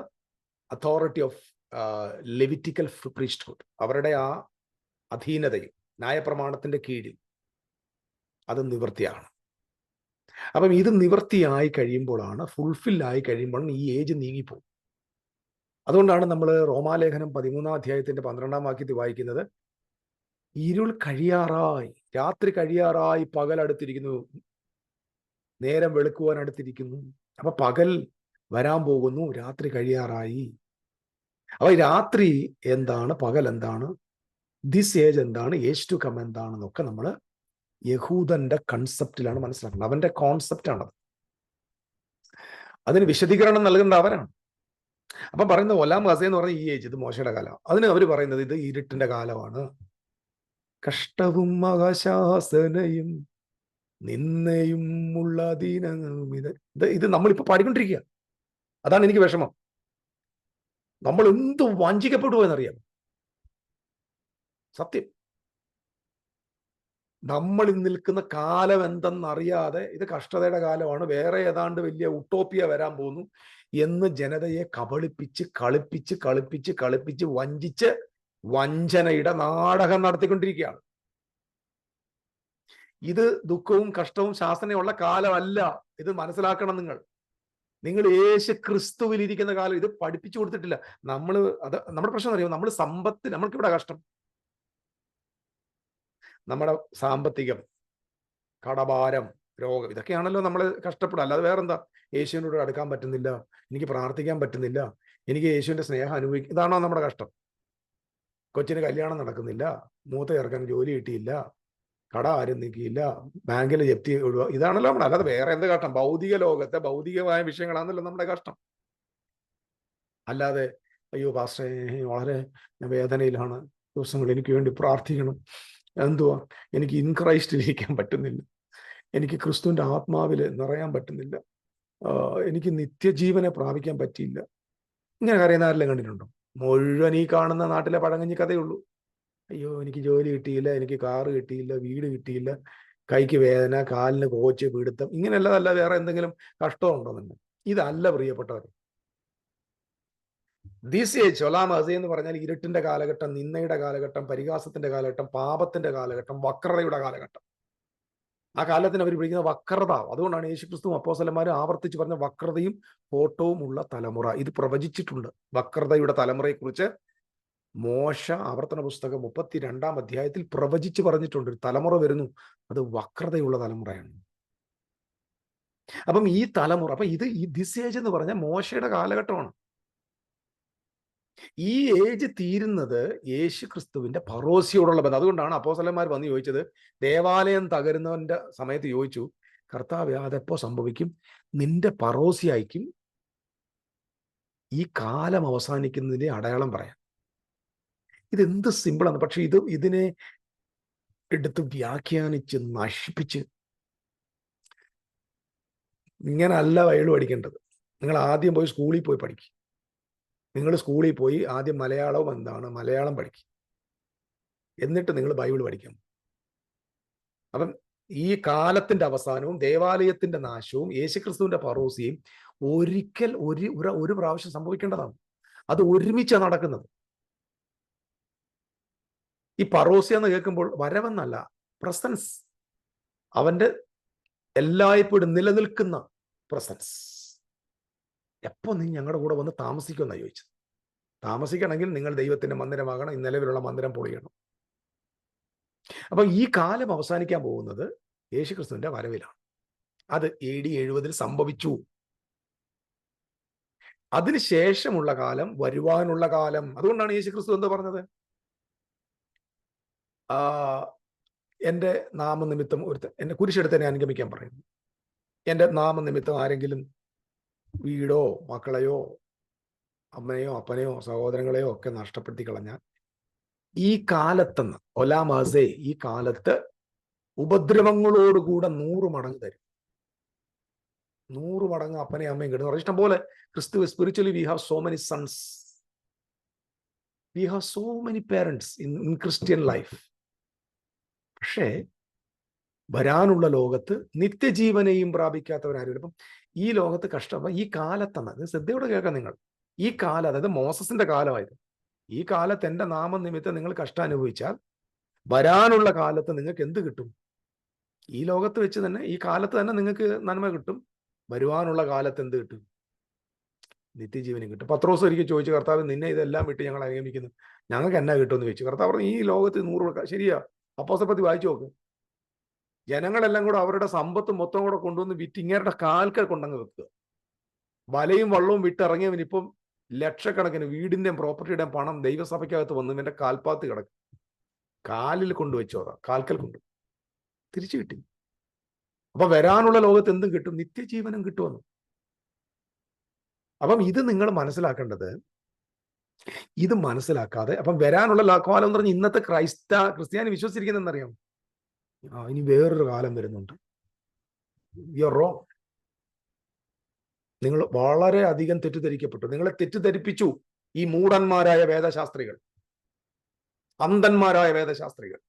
authority of Levitical priesthood, അവരുടെ ആ അധീനതയും ന്യായപ്രമാണത്തിന്റെ കീഴിൽ അത് നിവൃത്തിയാണ്. അപ്പം ഇത് നിവൃത്തിയായി കഴിയുമ്പോഴാണ്, ഫുൾഫിൽ ആയി കഴിയുമ്പോഴാണ് ഈ ഏജ് നീങ്ങിപ്പോകും. അതുകൊണ്ടാണ് നമ്മൾ റോമാലേഖനം 13-ാം അധ്യായത്തിന്റെ 12-ാം വാക്യത്തിൽ വായിക്കുന്നത്, ഇരുൾ കഴിയാറായി, രാത്രി കഴിയാറായി, പകൽ അടുത്തിരിക്കുന്നു, നേരം വെളുക്കുവാൻ അടുത്തിരിക്കുന്നു. അപ്പൊ പകൽ വരാൻ പോകുന്നു, രാത്രി കഴിയാറായി. അപ്പൊ രാത്രി എന്താണ്, പകൽ എന്താണ്, ദിസ് ഏജ് എന്താണ്, ഏജ് ടു കം എന്താണെന്നൊക്കെ നമ്മൾ യഹൂദന്റെ കൺസെപ്റ്റിലാണ് മനസ്സിലാക്കുന്നത്. അവന്റെ കോൺസെപ്റ്റാണത്. അതിന് വിശദീകരണം നൽകേണ്ട അവരാണ്. അപ്പൊ പറയുന്നത് ഒലാം ഗസ എന്ന് പറഞ്ഞ ഈ ഏജ്, ഇത് മോശയുടെ കാലം. അതിന് അവർ പറയുന്നത് ഇത് ഇരുട്ടിന്റെ കാലമാണ്, കഷ്ടവും മഹാശാസനയും നിന്നയും ഉള്ള ദീനങ്ങളും. ഇത് നമ്മളിപ്പോ പാടിക്കൊണ്ടിരിക്കുക. അതാണ് എനിക്ക് വിഷമം. നമ്മൾ എന്ത് വഞ്ചിക്കപ്പെടുവോ എന്നറിയാം. സത്യം, നമ്മൾ നിൽക്കുന്ന കാലം എന്തെന്നറിയാതെ ഇത് കഷ്ടതയുടെ കാലമാണ്, വേറെ ഏതാണ്ട് വലിയ ഉട്ടോപ്പിയ വരാൻ പോകുന്നു എന്ന് ജനതയെ കബളിപ്പിച്ച് കളിപ്പിച്ച് കളിപ്പിച്ച് കളിപ്പിച്ച് വഞ്ചിച്ച് വഞ്ചനയുടെ നാടകം നടത്തിക്കൊണ്ടിരിക്കുകയാണ്. ഇത് ദുഃഖവും കഷ്ടവും ശാസനയുള്ള കാലമല്ല. ഇത് മനസ്സിലാക്കണം നിങ്ങൾ. നിങ്ങൾ യേശു ക്രിസ്തുവിൽ ഇരിക്കുന്ന കാലം. ഇത് പഠിപ്പിച്ചു കൊടുത്തിട്ടില്ല. അത് നമ്മുടെ പ്രശ്നം അറിയാം. നമ്മൾ സമ്പത്ത്, നമ്മൾക്കിവിടെ കഷ്ടം നമ്മുടെ സാമ്പത്തികം, കടഭാരം, രോഗം, ഇതൊക്കെയാണല്ലോ നമ്മൾ കഷ്ടപ്പെടുക. അല്ലാതെ വേറെന്താ? യേശുവിനോട് അടുക്കാൻ പറ്റുന്നില്ല, എനിക്ക് പ്രാർത്ഥിക്കാൻ പറ്റുന്നില്ല, എനിക്ക് യേശുവിന്റെ സ്നേഹം അനുഭവിക്കും, ഇതാണോ നമ്മുടെ കഷ്ടം? കൊച്ചിന് കല്യാണം നടക്കുന്നില്ല, മൂത്ത ചേർക്കാൻ ജോലി കിട്ടിയില്ല, കട ആരും നീക്കിയില്ല, ബാങ്കിൽ ജപ്തി ഒഴിവാ, ഇതാണല്ലോ നമ്മുടെ. അല്ലാതെ വേറെ എന്ത് കഷ്ടം? ഭൗതിക ലോകത്തെ ഭൗതികമായ വിഷയങ്ങളാണല്ലോ നമ്മുടെ കഷ്ടം. അല്ലാതെ അയ്യോ പാസ്റ്ററെ വളരെ വേദനയിലാണ്, ദിവസങ്ങൾ എനിക്ക് വേണ്ടി പ്രാർത്ഥിക്കണം, എന്തുവാ എനിക്ക് ഇൻ ക്രൈസ്റ്റിൽ ഇരിക്കാൻ പറ്റുന്നില്ല, എനിക്ക് ക്രിസ്തുവിന്റെ ആത്മാവിൽ നിറയാൻ പറ്റുന്നില്ല, എനിക്ക് നിത്യജീവനെ പ്രാപിക്കാൻ പറ്റിയില്ല, ഇങ്ങനെ കരയുന്ന ആരെല്ലാം കണ്ടിട്ടുണ്ടോ? മുഴുവൻ ഈ കാണുന്ന നാട്ടിലെ പഴങ്കഞ്ഞി കഥയുള്ളൂ. അയ്യോ എനിക്ക് ജോലി കിട്ടിയില്ല, എനിക്ക് കാറ് കിട്ടിയില്ല, വീട് കിട്ടിയില്ല, കൈക്ക് വേദന, കാലിന് കോച്ച്, പിടുത്തം, ഇങ്ങനെയല്ലതല്ല വേറെ എന്തെങ്കിലും കഷ്ടമുണ്ടോ നിങ്ങൾ? ഇതല്ല പ്രിയപ്പെട്ടവർ. ദിസ് ഏജ് ഒലാം അസ എന്ന് പറഞ്ഞാൽ ഇരുട്ടിന്റെ കാലഘട്ടം, നിന്നയുടെ കാലഘട്ടം, പരിഹാസത്തിന്റെ കാലഘട്ടം, പാപത്തിന്റെ കാലഘട്ടം, വക്രതയുടെ കാലഘട്ടം. ആ കാലത്തിന് അവർ വിളിക്കുന്ന വക്രത. അതുകൊണ്ടാണ് യേശുക്രിസ്തുവും അപ്പോസ്തലന്മാരും ആവർത്തിച്ച് പറഞ്ഞ വക്രതയും ഫോട്ടോവും ഉള്ള തലമുറ. ഇത് പ്രവചിച്ചിട്ടുണ്ട്. വക്രതയുടെ തലമുറയെ കുറിച്ച് മോശ ആവർത്തന പുസ്തകം 32-ാം അധ്യായത്തിൽ പ്രവചിച്ച് പറഞ്ഞിട്ടുണ്ട്. ഒരു തലമുറ വരുന്നു, അത് വക്രതയുള്ള തലമുറയാണ്. അപ്പം ഈ തലമുറ, അപ്പൊ ഈ ദിസ് ഏജ് എന്ന് പറഞ്ഞാൽ മോശയുടെ കാലഘട്ടമാണ്. ഈ ഏജ് തീരുന്നത് യേശു ക്രിസ്തുവിന്റെ പറോസിയോടുള്ള ബന്ധം. അതുകൊണ്ടാണ് അപ്പോസ്തലന്മാർ വന്ന് ചോദിച്ചത്, ദേവാലയം തകരുന്നവന്റെ സമയത്ത് ചോദിച്ചു, കർത്താവേ അതെപ്പോ സംഭവിക്കും? നിന്റെ പറോസിയായിരിക്കും ഈ കാലം അവസാനിക്കുന്നതിന്റെ അടയാളം പറയാം. ഇതെന്ത് സിമ്പിളാണ്. പക്ഷെ ഇതിനെ എടുത്ത് വ്യാഖ്യാനിച്ച് നശിപ്പിച്ച്, ഇങ്ങനല്ല ബൈബിൾ പഠിക്കേണ്ടത്. നിങ്ങൾ ആദ്യം പോയി സ്കൂളിൽ പോയി പഠിക്കും. നിങ്ങൾ സ്കൂളിൽ പോയി ആദ്യം മലയാളം എന്താണ്, മലയാളം പഠിക്കും. എന്നിട്ട് നിങ്ങൾ ബൈബിൾ പഠിക്കണം. അപ്പം ഈ കാലത്തിന്റെ അവസാനവും ദേവാലയത്തിന്റെ നാശവും യേശുക്രിസ്തുവിന്റെ പറോസിയും ഒരിക്കൽ ഒരു പ്രാവശ്യം സംഭവിക്കേണ്ടതാണ്. അത് ഒരുമിച്ചാണ് നടക്കുന്നത്. ഈ പറോസിയ എന്ന് കേൾക്കുമ്പോൾ വരവെന്നല്ല, പ്രസൻസ്, അവന്റെ എല്ലായ്പ്പോഴും നിലനിൽക്കുന്ന പ്രസൻസ്. എപ്പോ നീ ഞങ്ങളുടെ കൂടെ വന്ന് താമസിക്കുമെന്നാണ് ചോദിച്ചത്. താമസിക്കണമെങ്കിൽ നിങ്ങൾ ദൈവത്തിന്റെ മന്ദിരമാകണം, നിലവിലുള്ള മന്ദിരം പൊളിയണം. അപ്പൊ ഈ കാലം അവസാനിക്കാൻ പോകുന്നത് യേശുക്രിസ്തുവിന്റെ വരവിലാണ്. അത് AD 70 സംഭവിച്ചു. അതിനുശേഷമുള്ള കാലം വരുവാനുള്ള കാലം. അതുകൊണ്ടാണ് യേശുക്രിസ്തു എന്താ പറഞ്ഞത്? എന്റെ നാമനിമിത്തം എന്നെ കുരിശെടുത്ത് എന്നെ അനുഗമിക്കാൻ പറയുന്നു. എന്റെ നാമനിമിത്തം ആരെങ്കിലും വീടോ മക്കളെയോ അമ്മയോ അപ്പനെയോ സഹോദരങ്ങളെയോ ഒക്കെ നഷ്ടപ്പെടുത്തി കളഞ്ഞാൽ ഈ കാലത്തെന്ന് ഒലാം അസേ, ഈ കാലത്ത് ഉപദ്രവങ്ങളോടുകൂടെ 100 മടങ്ങ് തരും. 100 മടങ്ങ് അപ്പനെയും അമ്മയും കിട്ടുന്നു. ഇഷ്ടം പോലെ ക്രിസ്തു spiritually we have so many sons. We have so many parents in Christian life. പക്ഷേ വരാനുള്ള ലോകത്ത് നിത്യജീവനെയും പ്രാപിക്കാത്തവരാരും. അപ്പം ഈ ലോകത്ത് കഷ്ടം, ഈ കാലത്താണ് ശ്രദ്ധയോടെ കേൾക്കാം നിങ്ങൾ. ഈ കാലം, അതായത് മോസസിന്റെ കാലമായത്, ഈ കാലത്ത് എൻ്റെ നാമനിമിത്തം നിങ്ങൾ കഷ്ടം അനുഭവിച്ചാൽ വരാനുള്ള കാലത്ത് നിങ്ങൾക്ക് എന്ത് കിട്ടും? ഈ ലോകത്ത് വെച്ച് തന്നെ, ഈ കാലത്ത് തന്നെ നിങ്ങൾക്ക് നന്മ കിട്ടും. വരുവാനുള്ള കാലത്ത് എന്ത് കിട്ടും? നിത്യജീവനും കിട്ടും. പത്രോസ് ഒരിക്കൽ ചോദിച്ചു, കർത്താവ് നിന്നെ ഇതെല്ലാം വിട്ട് ഞങ്ങൾ അനുഗമിക്കുന്നു, ഞങ്ങൾക്ക് എന്നാ കിട്ടുമെന്ന് ചോദിച്ചു. കർത്താവ് പറഞ്ഞു, ഈ ലോകത്ത് 100. ശരിയാ, അപ്പോസ്തലത്തിൽ വായിച്ചു നോക്ക്. ജനങ്ങളെല്ലാം കൂടെ അവരുടെ സമ്പത്ത് മൊത്തം കൂടെ കൊണ്ടുവന്ന് വിറ്റ് ഇങ്ങേരുടെ കാൽക്കൽ കൊണ്ടങ്ങ് വെക്കുക. വലയും വള്ളവും വിട്ടിറങ്ങിയവൻ ഇപ്പം ലക്ഷക്കണക്കിന് വീടിന്റെയും പ്രോപ്പർട്ടിയുടെയും പണം ദൈവസഭയ്ക്കകത്ത് വന്നു ഇവന്റെ കാൽപ്പാത്ത് കിടക്കും. കാലിൽ കൊണ്ടുവച്ചോതാ, കാൽക്കൽ കൊണ്ടു തിരിച്ചു കിട്ടി. അപ്പൊ വരാനുള്ള ലോകത്ത് എന്തും കിട്ടും? നിത്യജീവനും കിട്ടുമെന്ന്. അപ്പം ഇത് നിങ്ങൾ മനസ്സിലാക്കേണ്ടത്. ഇത് മനസ്സിലാക്കാതെ അപ്പം വരാനുള്ള കാലം എന്ന് പറഞ്ഞാൽ ഇന്നത്തെ ക്രിസ്ത്യാനി വിശ്വസിച്ചിരിക്കുന്നതെന്നറിയാം, ഇനി വേറൊരു കാലം വരുന്നുണ്ട്. You are wrong. നിങ്ങൾ വളരെ അധികം തെറ്റിദ്ധരിക്കപ്പെട്ടു. നിങ്ങളെ തെറ്റിദ്ധരിപ്പിച്ചു ഈ മൂഢന്മാരായ വേദശാസ്ത്രികൾ, അന്ധന്മാരായ വേദശാസ്ത്രികൾ.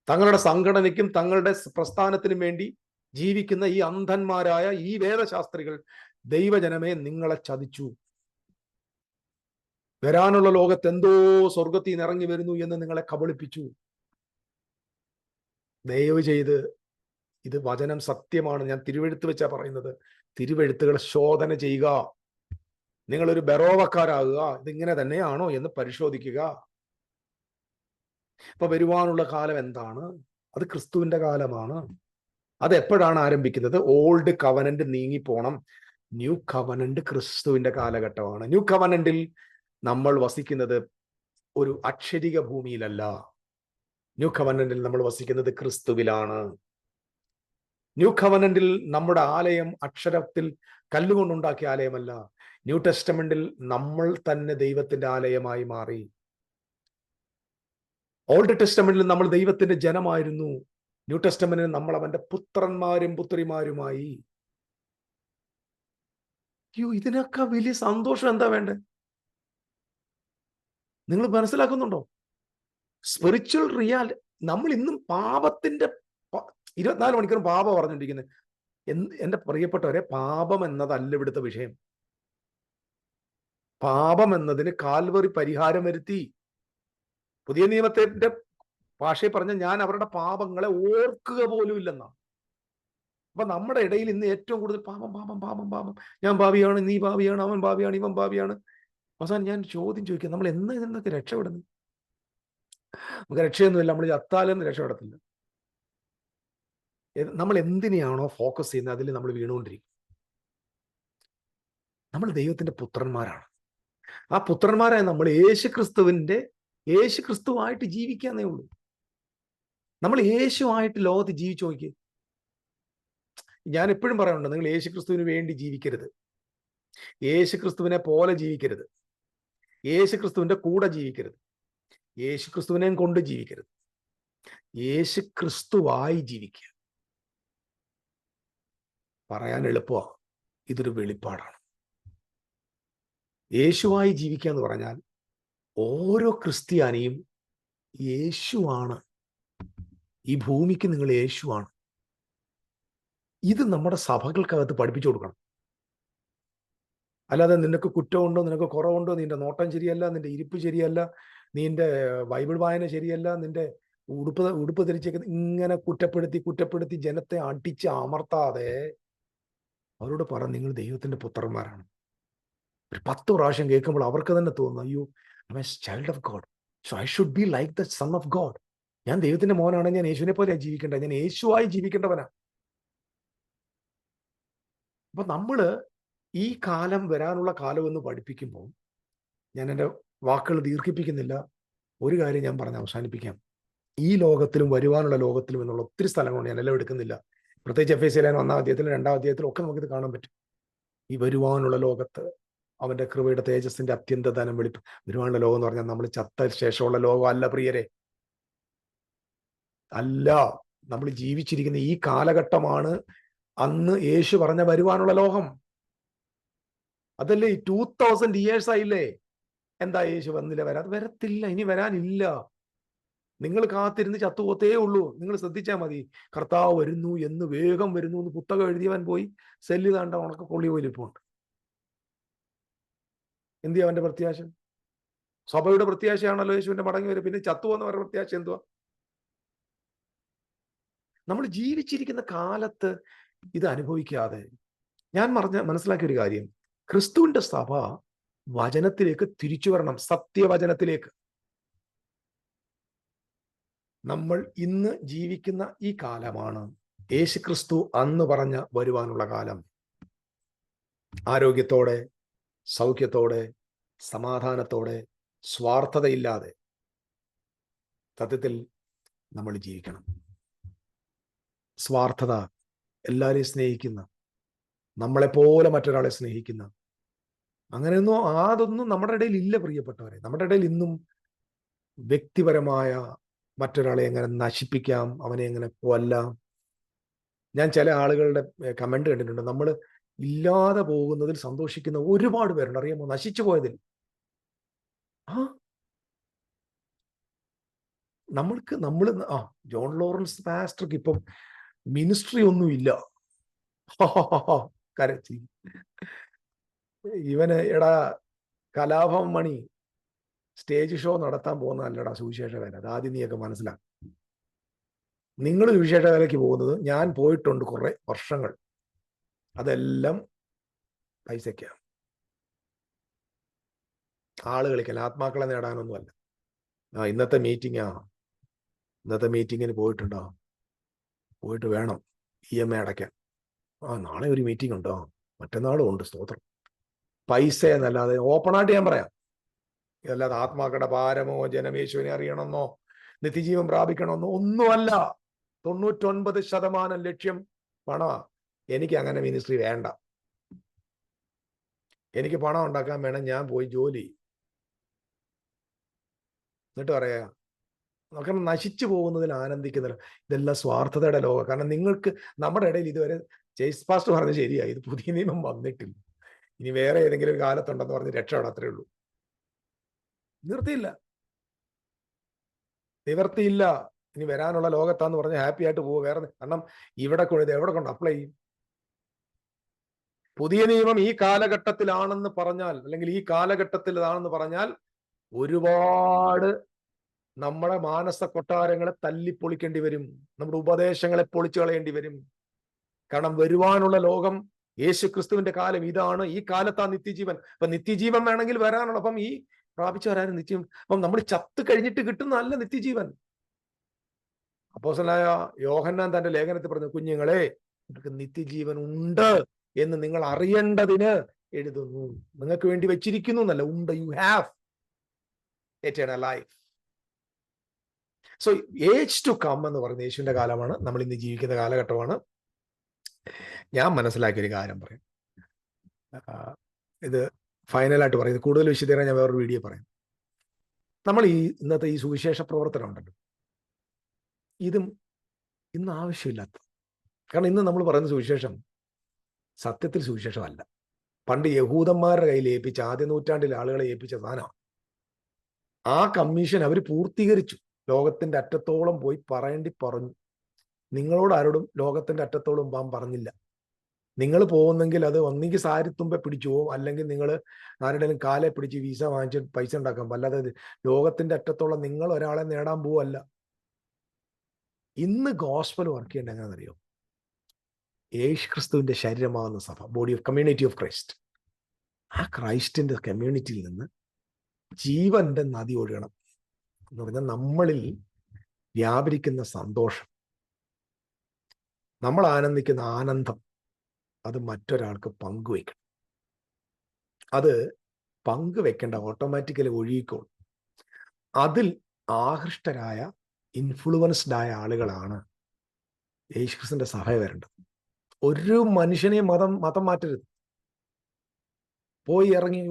തങ്ങളുടെ സംഘടനയ്ക്കും തങ്ങളുടെ പ്രസ്ഥാനത്തിനും വേണ്ടി ജീവിക്കുന്ന ഈ അന്ധന്മാരായ ഈ വേദശാസ്ത്രികൾ ദൈവജനമേ നിങ്ങളെ ചതിച്ചു. വരാനുള്ള ലോകത്ത് എന്തോ സ്വർഗത്തിൽ നിന്ന് ഇറങ്ങി വരുന്നു എന്ന് നിങ്ങളെ കബളിപ്പിച്ചു. ദയവ് ചെയ്ത്, ഇത് വചനം സത്യമാണ്. ഞാൻ തിരുവെഴുത്ത് വെച്ചാ പറയുന്നത്. തിരുവെഴുത്തുകൾ ശോധന ചെയ്യുക. നിങ്ങളൊരു ബെറോവക്കാരാകുക. ഇതിങ്ങനെ തന്നെയാണോ എന്ന് പരിശോധിക്കുക. അപ്പൊ വരുവാനുള്ള കാലം എന്താണ്? അത് ക്രിസ്തുവിന്റെ കാലമാണ്. അത് എപ്പോഴാണ് ആരംഭിക്കുന്നത്? ഓൾഡ് കവനന്റ് നീങ്ങിപ്പോണം. ന്യൂ കവനന്റ് ക്രിസ്തുവിന്റെ കാലഘട്ടമാണ്. ന്യൂ കവനന്റിൽ നമ്മൾ വസിക്കുന്നത് ഒരു അക്ഷരിക ഭൂമിയിലല്ല. ന്യൂ കവനന്റിൽ നമ്മൾ വസിക്കുന്നത് ക്രിസ്തുവിലാണ്. ന്യൂ കവനന്റിൽ നമ്മുടെ ആലയം അക്ഷരത്തിൽ കല്ലുകൊണ്ടുണ്ടാക്കിയ ആലയമല്ല. ന്യൂ ടെസ്റ്റമെന്റിൽ നമ്മൾ തന്നെ ദൈവത്തിന്റെ ആലയമായി മാറി. ഓൾഡ് ടെസ്റ്റമെന്റിൽ നമ്മൾ ദൈവത്തിന്റെ ജനമായിരുന്നു. ന്യൂ ടെസ്റ്റമെന്റിൽ നമ്മൾ അവന്റെ പുത്രന്മാരും പുത്രിമാരുമായി. ഇതിനൊക്കെ വലിയ സന്തോഷം എന്താ വേണ്ടേ? നിങ്ങൾ മനസ്സിലാക്കുന്നുണ്ടോ? Spiritual reality. നമ്മൾ ഇന്നും പാപത്തിന്റെ 24 മണിക്കൂർ പാപം പറഞ്ഞുകൊണ്ടിരിക്കുന്നത്. എന്റെ പ്രിയപ്പെട്ടവരെ, പാപം എന്നതല്ല ഇവിടുത്തെ വിഷയം. പാപം എന്നതിന് കാൽവറി പരിഹാരം വരുത്തി. പുതിയ നിയമത്തിന്റെ ഭാഷയിൽ പറഞ്ഞ ഞാൻ അവരുടെ പാപങ്ങളെ ഓർക്കുക പോലും ഇല്ലെന്നാണ്. അപ്പൊ നമ്മുടെ ഇടയിൽ ഇന്ന് ഏറ്റവും കൂടുതൽ പാപം പാപം പാപം പാപം. ഞാൻ ഭാവിയാണ്, നീ ഭാവിയാണ്, അവൻ ഭാവിയാണ്, ഇവൻ ഭാവിയാണ്. അവസാനം ഞാൻ ചോദ്യം ചോദിക്കാം, നമ്മൾ എന്നൊക്കെ രക്ഷപ്പെടുന്നു? നമുക്ക് രക്ഷയൊന്നുമില്ല. നമ്മൾ ചത്താലൊന്നും രക്ഷപ്പെടത്തില്ല. നമ്മൾ എന്തിനെയാണോ ഫോക്കസ് ചെയ്യുന്നത് അതിൽ നമ്മൾ വീണുകൊണ്ടിരിക്കും. നമ്മൾ ദൈവത്തിന്റെ പുത്രന്മാരാണ്. ആ പുത്രന്മാരായ നമ്മൾ യേശു ക്രിസ്തുവായിട്ട് ജീവിക്കാന്നേ ഉള്ളൂ. നമ്മൾ യേശുവായിട്ട് ലോകത്ത് ജീവിച്ചു നോക്കി. ഞാൻ എപ്പോഴും പറയാറുണ്ട്, നിങ്ങൾ യേശു ക്രിസ്തുവിന് വേണ്ടി ജീവിക്കരുത്. യേശു ക്രിസ്തുവിനെ പോലെ ജീവിക്കരുത്. യേശു ക്രിസ്തുവിന്റെ കൂടെ ജീവിക്കരുത്. യേശു ക്രിസ്തുവിനെയും കൊണ്ട് ജീവിക്കരുത്. യേശു ക്രിസ്തുവായി ജീവിക്കുക. പറയാൻ എളുപ്പമാണ്, ഇതൊരു വെളിപ്പാടാണ്. യേശുവായി ജീവിക്കുക എന്ന് പറഞ്ഞാൽ ഓരോ ക്രിസ്ത്യാനിയും യേശുവാണ്. ഈ ഭൂമിക്ക് നിങ്ങൾ യേശുവാണ്. ഇത് നമ്മുടെ സഭകൾക്കകത്ത് പഠിപ്പിച്ചു കൊടുക്കണം. അല്ലാതെ നിനക്ക് കുറ്റമുണ്ടോ, നിനക്ക് കുറവുണ്ടോ, നിന്റെ നോട്ടം ശരിയല്ല, നിന്റെ ഇരിപ്പ് ശരിയല്ല, നിന്റെ ബൈബിൾ വായന ശരിയല്ല, നിന്റെ ഉടുപ്പ് ധരിച്ചേക്കുന്ന, ഇങ്ങനെ കുറ്റപ്പെടുത്തി ജനത്തെ അടിച്ച് അമർത്താതെ അവരോട് പറ, നിങ്ങൾ ദൈവത്തിന്റെ പുത്രന്മാരാണ്. ഒരു 10 പ്രാവശ്യം കേൾക്കുമ്പോൾ അവർക്ക് തന്നെ തോന്നുന്നു, അയ്യോ, I am a child of God, so I should be like the son of God. ഞാൻ ദൈവത്തിന്റെ മോനാണ്, ഞാൻ യേശുവിനെ പോലെ ജീവിക്കേണ്ടത്, ഞാൻ യേശുവായി ജീവിക്കേണ്ടവനാ. അപ്പൊ നമ്മള് ഈ കാലം, വരാനുള്ള കാലം എന്ന് പഠിപ്പിക്കുമ്പോൾ, ഞാൻ എൻ്റെ വാക്കുകൾ ദീർഘിപ്പിക്കുന്നില്ല. ഒരു കാര്യം ഞാൻ പറഞ്ഞ് അവസാനിപ്പിക്കാം. ഈ ലോകത്തിലും വരുവാനുള്ള ലോകത്തിലും എന്നുള്ള ഒത്തിരി സ്ഥലങ്ങളുണ്ട്, ഞാൻ എല്ലാം എടുക്കുന്നില്ല. പ്രത്യേകിച്ച് എഫേസ്യർ 1-ാം അധ്യായത്തിലും 2-ാം അധ്യായത്തിലും ഒക്കെ നമുക്കിത് കാണാൻ പറ്റും. ഈ വരുവാനുള്ള ലോകത്ത് അവന്റെ കൃപയുടെ തേജസ്സിന്റെ അത്യന്തധനം വരുവാനുള്ള ലോകം എന്ന് പറഞ്ഞാൽ നമ്മൾ ചത്ത ശേഷമുള്ള ലോകം അല്ല പ്രിയരെ, അല്ല. നമ്മൾ ജീവിച്ചിരിക്കുന്ന ഈ കാലഘട്ടമാണ് അന്ന് യേശു പറഞ്ഞ വരുവാനുള്ള ലോകം. അതല്ലേ 2000 years ആയില്ലേ? എന്താ യേശു വന്നില്ല, വരാതെ? വരത്തില്ല, ഇനി വരാനില്ല. നിങ്ങൾ കാത്തിരുന്ന് ചത്തുപോത്തേ ഉള്ളൂ. നിങ്ങൾ ശ്രദ്ധിച്ചാൽ മതി. കർത്താവ് വരുന്നു എന്ന്, വേഗം വരുന്നു എന്ന് പുസ്തകം എഴുതിയവൻ പോയി സെല്ല് താണ്ട ഉണക്ക കൊള്ളി പോലിപ്പുണ്ട്. എന്തിയാ അവന്റെ പ്രത്യാശ? സഭയുടെ പ്രത്യാശയാണല്ലോ യേശുവിന്റെ മടങ്ങി വരും. പിന്നെ ചത്തുപോകുന്നവരുടെ പ്രത്യാശ എന്തുവാ? നമ്മൾ ജീവിച്ചിരിക്കുന്ന കാലത്ത് ഇത് അനുഭവിക്കാതെ, ഞാൻ മനസ്സിലാക്കിയ ഒരു കാര്യം, ക്രിസ്തുവിന്റെ സഭ വചനത്തിലേക്ക് തിരിച്ചു വരണം, സത്യവചനത്തിലേക്ക്. നമ്മൾ ഇന്ന് ജീവിക്കുന്ന ഈ കാലമാണ് യേശു ക്രിസ്തു അന്ന് പറഞ്ഞ വരുവാനുള്ള കാലം. ആരോഗ്യത്തോടെ, സൗഖ്യത്തോടെ, സമാധാനത്തോടെ, സ്വാർത്ഥതയില്ലാതെ സത്യത്തിൽ നമ്മൾ ജീവിക്കണം. സ്വാർത്ഥത, എല്ലാവരെയും സ്നേഹിക്കുന്ന, നമ്മളെപ്പോലെ മറ്റൊരാളെ സ്നേഹിക്കുന്ന, അങ്ങനെയൊന്നും അതൊന്നും നമ്മുടെ ഇടയിൽ ഇല്ല പ്രിയപ്പെട്ടവരെ. നമ്മുടെ ഇടയിൽ ഇന്നും വ്യക്തിപരമായ മറ്റൊരാളെ എങ്ങനെ നശിപ്പിക്കാം, അവനെ എങ്ങനെ കൊല്ലാം. ഞാൻ ചില ആളുകളുടെ കമന്റ് കണ്ടിട്ടുണ്ട്, നമ്മൾ ഇല്ലാതെ പോകുന്നതിൽ സന്തോഷിക്കുന്ന ഒരുപാട് പേരുണ്ട്, അറിയാമോ? നശിച്ചു പോയതിൽ. നമ്മൾ ജോൺ ലോറൻസ് പാസ്റ്റർക്ക് ഇപ്പം മിനിസ്ട്രി ഒന്നുമില്ല. കരച്ചി ഇവന് എടാ കലാഭവൻ മണി സ്റ്റേജ് ഷോ നടത്താൻ പോകുന്നതല്ലടാ സുവിശേഷ വേല. അത് ആദ്യം നീയൊക്കെ മനസ്സിലാക്കും. നിങ്ങൾ സുവിശേഷ വേലയ്ക്ക് പോകുന്നത്, ഞാൻ പോയിട്ടുണ്ട് കുറെ വർഷങ്ങൾ, അതെല്ലാം പൈസയ്ക്കാണ്. ആളുകളിക്കല്ല, ആത്മാക്കളെ നേടാനൊന്നുമല്ല. ഇന്നത്തെ മീറ്റിങ്ങിന് പോയിട്ടുണ്ടോ? പോയിട്ട് വേണം EMI അടയ്ക്കാൻ. നാളെ ഒരു മീറ്റിംഗ് ഉണ്ടോ? മറ്റന്നാളും ഉണ്ട്. സ്തോത്രം. പൈസ എന്നല്ലാതെ, ഓപ്പണായിട്ട് ഞാൻ പറയാം, ഇതല്ലാതെ ആത്മാക്കളുടെ ഭാരമോചനം, യേശുവിനെ അറിയണമെന്നോ നിത്യജീവൻ പ്രാപിക്കണമെന്നോ ഒന്നുമല്ല. 99% ലക്ഷ്യം പണമാ. എനിക്ക് അങ്ങനെ മിനിസ്ട്രി വേണ്ട. എനിക്ക് പണം ഉണ്ടാക്കാൻ വേണം ഞാൻ പോയി ജോലി എന്നിട്ട് പറയാ നമുക്ക് നശിച്ചു പോകുന്നതിൽ ആനന്ദിക്കുന്നില്ല. ഇതെല്ലാം സ്വാർത്ഥതയുടെ ലോകം. കാരണം നിങ്ങൾക്ക് നമ്മുടെ ഇടയിൽ ഇതുവരെ ജെയ്സ് പാസ്റ്റർ പറഞ്ഞ് ശരിയായി, ഇത് പുതിയ നിയമം വന്നിട്ടില്ല, ഇനി വേറെ ഏതെങ്കിലും ഒരു കാലത്തുണ്ടെന്ന് പറഞ്ഞ് രക്ഷപ്പെടാൻ അത്രേ ഉള്ളൂ. നിവർത്തിയില്ല. ഇനി വരാനുള്ള ലോകത്താന്ന് പറഞ്ഞ് ഹാപ്പി ആയിട്ട് പോവുക. വേറെ കാരണം ഇവിടെ എവിടെ കൊണ്ട് അപ്ലൈ ചെയ്യും? പുതിയ നിയമം ഈ കാലഘട്ടത്തിലാണെന്ന് പറഞ്ഞാൽ, അല്ലെങ്കിൽ ഈ കാലഘട്ടത്തിലാണെന്ന് പറഞ്ഞാൽ, ഒരുപാട് നമ്മുടെ മാനസ കൊട്ടാരങ്ങളെ തല്ലിപ്പൊളിക്കേണ്ടി വരും. നമ്മുടെ ഉപദേശങ്ങളെ പൊളിച്ചു കളയേണ്ടി വരും. കാരണം വരുവാനുള്ള ലോകം, യേശു ക്രിസ്തുവിന്റെ കാലം ഇതാണ്. ഈ കാലത്താ നിത്യജീവൻ. അപ്പൊ നിത്യജീവൻ വേണമെങ്കിൽ വരാനുള്ള, അപ്പം ഈ പ്രാപിച്ചു വരാനും നിത്യം, അപ്പം നമ്മൾ ചത്ത് കഴിഞ്ഞിട്ട് കിട്ടുന്നതല്ല നിത്യജീവൻ. അപ്പോസ്തലനായ യോഹന്നാൻ തന്റെ ലേഖനത്തിൽ പറഞ്ഞു, കുഞ്ഞുങ്ങളെ, നിങ്ങൾക്ക് നിത്യജീവൻ ഉണ്ട് എന്ന് നിങ്ങൾ അറിയേണ്ടതിന് എഴുതുന്നു. നിങ്ങൾക്ക് വേണ്ടി വെച്ചിരിക്കുന്നു എന്നല്ല, ഉണ്ട്. You have eternal life. So age to come എന്ന് പറയുന്ന യേശുവിന്റെ കാലമാണ്, നമ്മൾ ഇന്ന് ജീവിക്കുന്ന കാലഘട്ടമാണ്. ഞാൻ മനസ്സിലാക്കിയൊരു കാര്യം പറയും, ഇത് ഫൈനലായിട്ട് പറയും, കൂടുതൽ വിശദീകരണം ഞാൻ വേറൊരു വീഡിയോ പറയും. നമ്മൾ ഇന്നത്തെ ഈ സുവിശേഷ പ്രവർത്തനം ഉണ്ടല്ലോ, ഇതും ഇന്ന് ആവശ്യമില്ലാത്ത. കാരണം ഇന്ന് നമ്മൾ പറയുന്ന സുവിശേഷം സത്യത്തിൽ സുവിശേഷമല്ല. പണ്ട് യഹൂദന്മാരുടെ കയ്യിൽ ഏൽപ്പിച്ച, ആദ്യ നൂറ്റാണ്ടിൽ ആളുകളെ ഏൽപ്പിച്ച സാധനമാണ്. ആ കമ്മീഷൻ അവർ പൂർത്തീകരിച്ചു. ലോകത്തിന്റെ അറ്റത്തോളം പോയി പറഞ്ഞു. നിങ്ങളോട് ആരോടും ലോകത്തിന്റെ അറ്റത്തോളം പോകാൻ പറഞ്ഞില്ല. നിങ്ങൾ പോകുന്നെങ്കിൽ അത് ഒന്നെങ്കിൽ സാരിത്തുമ്പെ പിടിച്ചു പോകും, അല്ലെങ്കിൽ നിങ്ങൾ ആരുടെയും കാലെ പിടിച്ച് വീസ വാങ്ങിച്ച് പൈസ ഉണ്ടാക്കാം. അല്ലാതെ ലോകത്തിന്റെ അറ്റത്തോളം നിങ്ങൾ ഒരാളെ നേടാൻ പോവല്ല. ഇന്ന് ഗോസ്പൽ വർക്ക് ചെയ്യേണ്ട എങ്ങനെയാണെന്നറിയോ? യേശു ക്രിസ്തുവിന്റെ ശരീരമാകുന്ന സഭ, body of community of Christ, ആ ക്രൈസ്റ്റിന്റെ കമ്മ്യൂണിറ്റിയിൽ നിന്ന് ജീവന്റെ നദി ഒഴുകണം എന്ന് പറഞ്ഞാൽ, നമ്മളിൽ വ്യാപരിക്കുന്ന സന്തോഷം, നമ്മൾ ആനന്ദിക്കുന്ന ആനന്ദം, അത് മറ്റൊരാൾക്ക് പങ്കുവെക്കണം. അത് പങ്കുവെക്കേണ്ട ഓട്ടോമാറ്റിക്കലി ഒഴുകിക്കോളും. അതിൽ ആകൃഷ്ടരായ, ഇൻഫ്ലുവൻസ്ഡ് ആയ ആളുകളാണ് യേശുക്രിസ്തുവിന്റെ സഭയിൽ വരേണ്ടത്. ഒരു മനുഷ്യനെയും മതം മാറ്റരുത്. പോയി ഇറങ്ങി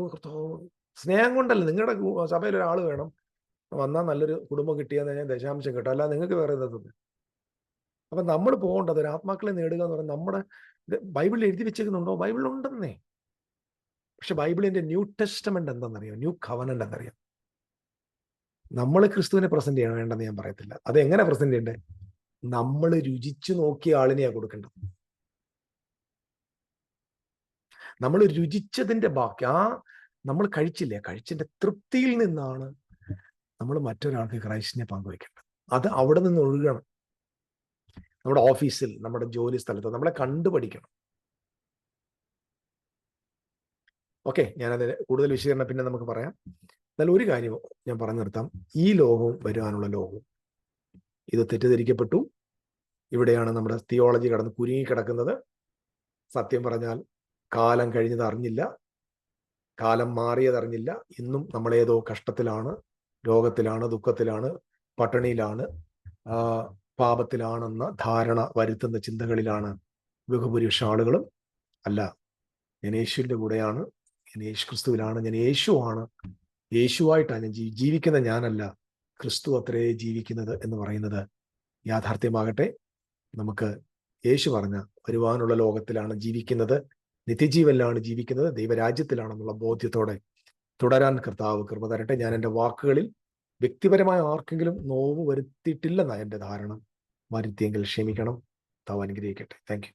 സ്നേഹം കൊണ്ടല്ല, നിങ്ങളുടെ സഭയിൽ ഒരാൾ വേണം, വന്നാൽ നല്ലൊരു കുടുംബം കിട്ടിയെന്ന് കഴിഞ്ഞാൽ ദശാംശം കിട്ടും, അല്ല നിങ്ങൾക്ക് വേറെ എന്താ? അപ്പൊ നമ്മൾ പോകേണ്ടത് ഒരു ആത്മാക്കളെ നേടുക എന്ന് പറയുന്നത്. നമ്മുടെ ബൈബിളിൽ എഴുതി വെച്ചേക്കുന്നുണ്ടോ? ബൈബിളിലുണ്ടെന്നേ. പക്ഷെ ബൈബിളിന്റെ ന്യൂ ടെസ്റ്റമെന്റ് എന്താണെന്നറിയാം, ന്യൂ കവനന്റ് എന്നറിയാം. നമ്മൾ ക്രിസ്തുവിനെ പ്രസന്റ് ചെയ്യണം, വേണ്ടെന്ന് ഞാൻ പറയത്തില്ല. അത് എങ്ങനെ പ്രസന്റ് ചെയ്യണ്ടേ? നമ്മൾ രുചിച്ചു നോക്കിയ ആളിനെയാ കൊടുക്കേണ്ടത്. നമ്മൾ രുചിച്ചതിന്റെ ബാക്കി, നമ്മൾ കഴിച്ചതിന്റെ തൃപ്തിയിൽ നിന്നാണ് നമ്മൾ മറ്റൊരാൾക്ക് ക്രൈസ്റ്റിനെ പങ്കുവെക്കേണ്ടത്. അത് അവിടെ നിന്ന് ഒഴുകണം. നമ്മുടെ ഓഫീസിൽ, നമ്മുടെ ജോലി സ്ഥലത്ത് നമ്മളെ കണ്ടുപഠിക്കണം. ഓക്കെ, ഞാനത് കൂടുതൽ വിശദീകരണം പിന്നെ നമുക്ക് പറയാം. എന്നാൽ ഒരു കാര്യം ഞാൻ പറഞ്ഞു നിർത്താം. ഈ ലോകവും വരുവാനുള്ള ലോകവും ഇത് തെറ്റിദ്ധരിക്കപ്പെട്ടു. ഇവിടെയാണ് നമ്മുടെ തിയോളജി കടന്ന് കുരുങ്ങിക്കിടക്കുന്നത്. സത്യം പറഞ്ഞാൽ കാലം കഴിഞ്ഞത് അറിഞ്ഞില്ല, കാലം മാറിയത് അറിഞ്ഞില്ല. ഇന്നും നമ്മളേതോ കഷ്ടത്തിലാണ്, രോഗത്തിലാണ്, ദുഃഖത്തിലാണ്, പട്ടിണിയിലാണ്, പാപത്തിലാണെന്ന ധാരണ വരുത്തുന്ന ചിന്തകളിലാണ് ബഹുഭൂരിപക്ഷ ആളുകളും. അല്ല, ഞാൻ യേശുവിൻ്റെ കൂടെയാണ്, ഞാൻ യേശു ക്രിസ്തുവിലാണ്, ഞാൻ യേശുവാണ്, യേശുവായിട്ടാണ് ഞാൻ ജീവിക്കുന്ന, ഞാനല്ല, ക്രിസ്തു അത്രേ ജീവിക്കുന്നത് എന്ന് പറയുന്നത് യാഥാർത്ഥ്യമാകട്ടെ. നമുക്ക് യേശു പറഞ്ഞ വരുവാനുള്ള ലോകത്തിലാണ് ജീവിക്കുന്നത്, നിത്യജീവനിലാണ് ജീവിക്കുന്നത്, ദൈവരാജ്യത്തിലാണെന്നുള്ള ബോധ്യത്തോടെ തുടരാൻ കർത്താവ് കൃപ തരട്ടെ. ഞാൻ എൻ്റെ വാക്കുകളിൽ വ്യക്തിപരമായ ആർക്കെങ്കിലും നോവ് വരുത്തിയിട്ടില്ലെന്നാണ് എൻ്റെ ധാരണ. വരുത്തിയെങ്കിൽ ക്ഷമിക്കണം. കർത്താവ് അനുഗ്രഹിക്കട്ടെ. Thank you.